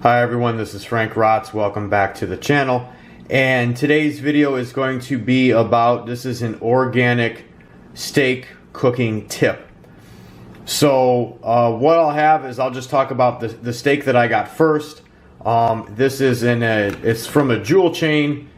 Hi everyone, this is Frank Rotz. Welcome back to the channel. And today's video is going to be about, this is an organic steak cooking tip. So what I'll have is I'll just talk about the steak that I got first. This is it's from a jewel chain,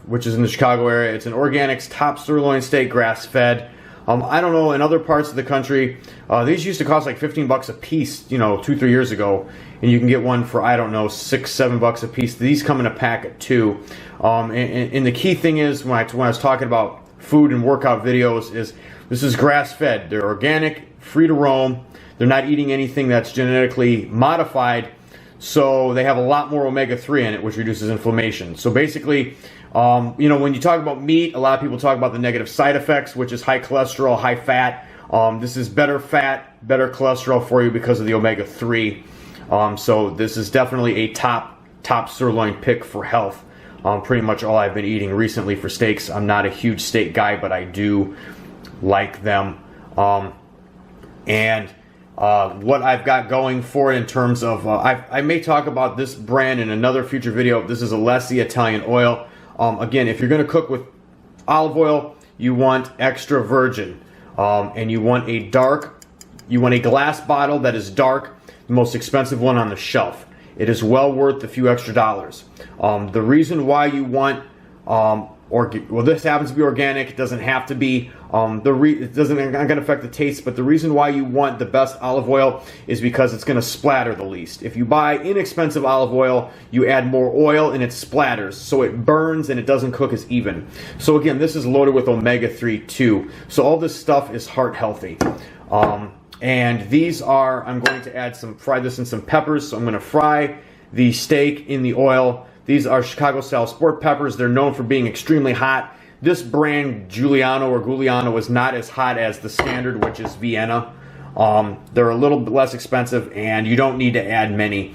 which is in the Chicago area. It's an Organics top sirloin steak, grass fed. I don't know, in other parts of the country, these used to cost like 15 bucks a piece, you know, 2-3 years ago. And you can get one for, I don't know, $6-7 bucks a piece. These come in a pack of 2. And the key thing is, when I was talking about food and workout videos, is this is grass fed. They're organic, free to roam. They're not eating anything that's genetically modified. So they have a lot more omega-3 in it, which reduces inflammation. So basically, you know, when you talk about meat, a lot of people talk about the negative side effects, which is high cholesterol, high fat. This is better fat, better cholesterol for you because of the omega-3. So this is definitely a top sirloin pick for health. Pretty much all I've been eating recently for steaks. I'm not a huge steak guy, but I do like them. And what I've got going for it in terms of, I may talk about this brand in another future video. This is Alessi Italian oil. Again, if you're going to cook with olive oil, you want extra virgin. And you want a glass bottle that is dark, the most expensive one on the shelf. It is well worth a few extra dollars. The reason why you want, well, this happens to be organic. It doesn't have to be. It doesn't going to affect the taste, but the reason why you want the best olive oil is because it's going to splatter the least. If you buy inexpensive olive oil, you add more oil and it splatters, so it burns and it doesn't cook as even. So again, this is loaded with omega-3 too. So all this stuff is heart healthy. And these are, I'm going to fry this in some peppers. So I'm going to fry the steak in the oil. These are Chicago style sport peppers. They're known for being extremely hot. This brand, Giuliano, is not as hot as the standard, which is Vienna. They're a little bit less expensive, and you don't need to add many.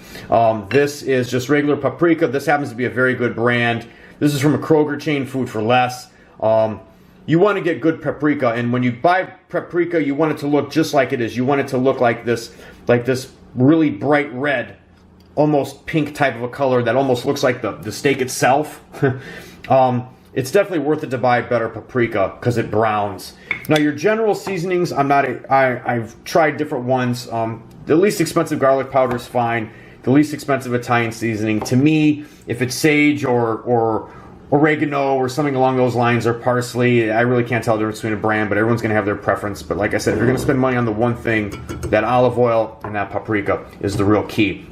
This is just regular paprika. This happens to be a very good brand. This is from a Kroger chain, Food for Less. You want to get good paprika, and when you buy paprika, you want it to look just like it is. You want it to look like this really bright red, almost pink type of a color that almost looks like the steak itself. It's definitely worth it to buy better paprika because it browns. Now your general seasonings, I've tried different ones. The least expensive garlic powder is fine. The least expensive Italian seasoning, to me, if it's sage or oregano or something along those lines, or parsley, I really can't tell the difference between a brand, but everyone's going to have their preference. But like I said, if you're going to spend money on the one thing, that olive oil and that paprika is the real key.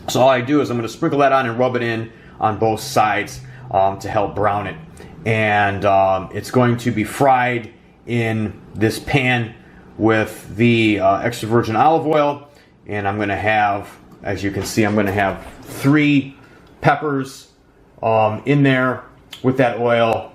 So all I do is I'm going to sprinkle that on and rub it in on both sides to help brown it. And it's going to be fried in this pan with the extra virgin olive oil. And I'm going to have, as you can see, I'm going to have 3 peppers in there with that oil.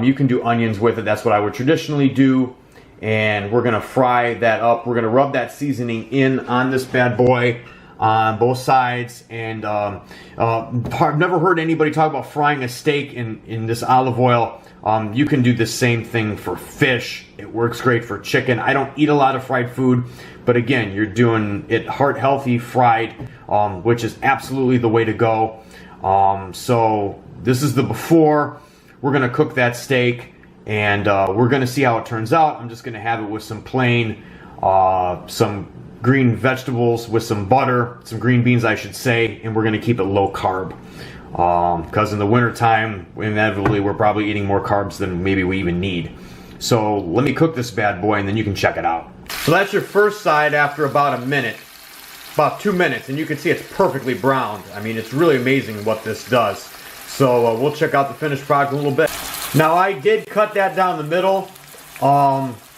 You can do onions with it. That's what I would traditionally do. And we're going to fry that up. We're going to rub that seasoning in on this bad boy on both sides. And I've never heard anybody talk about frying a steak in this olive oil. You can do the same thing for fish. It works great for chicken. I don't eat a lot of fried food, but again, you're doing it heart healthy fried, which is absolutely the way to go. So this is the before. We're going to cook that steak, and we're going to see how it turns out. I'm just going to have it with some plain, some green vegetables with some butter, some green beans I should say, and we're going to keep it low carb. Because in the wintertime, inevitably, we're probably eating more carbs than maybe we even need. So let me cook this bad boy, and then you can check it out. So that's your first side after about a minute. About 2 minutes, and you can see it's perfectly browned. I mean, it's really amazing what this does. So we'll check out the finished product a little bit. Now, I did cut that down the middle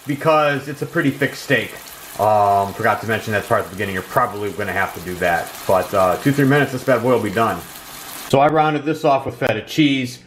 because it's a pretty thick steak. Forgot to mention that part at the beginning. You're probably going to have to do that. But 2-3 minutes, this bad boy will be done. So I rounded this off with feta cheese.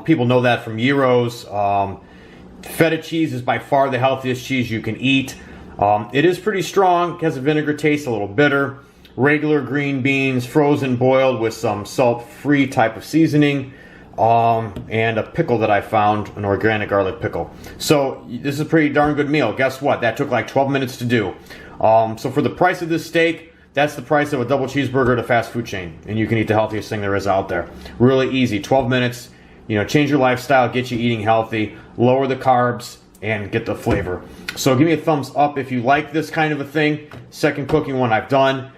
People know that from gyros. Feta cheese is by far the healthiest cheese you can eat. It is pretty strong. It has a vinegar taste, a little bitter. Regular green beans, frozen, boiled with some salt-free type of seasoning. And a pickle that I found, an organic garlic pickle. So this is a pretty darn good meal. Guess what? That took like 12 minutes to do. So for the price of this steak, that's the price of a double cheeseburger at a fast food chain, and you can eat the healthiest thing there is out there. Really easy, 12 minutes. You know, change your lifestyle, get you eating healthy, lower the carbs, and get the flavor. So give me a thumbs up if you like this kind of a thing. Second cooking one I've done.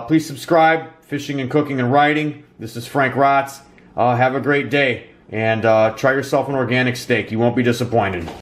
Please subscribe. Fishing and Cooking and Writing. This is Frank Rotz. Have a great day, and try yourself an organic steak. You won't be disappointed.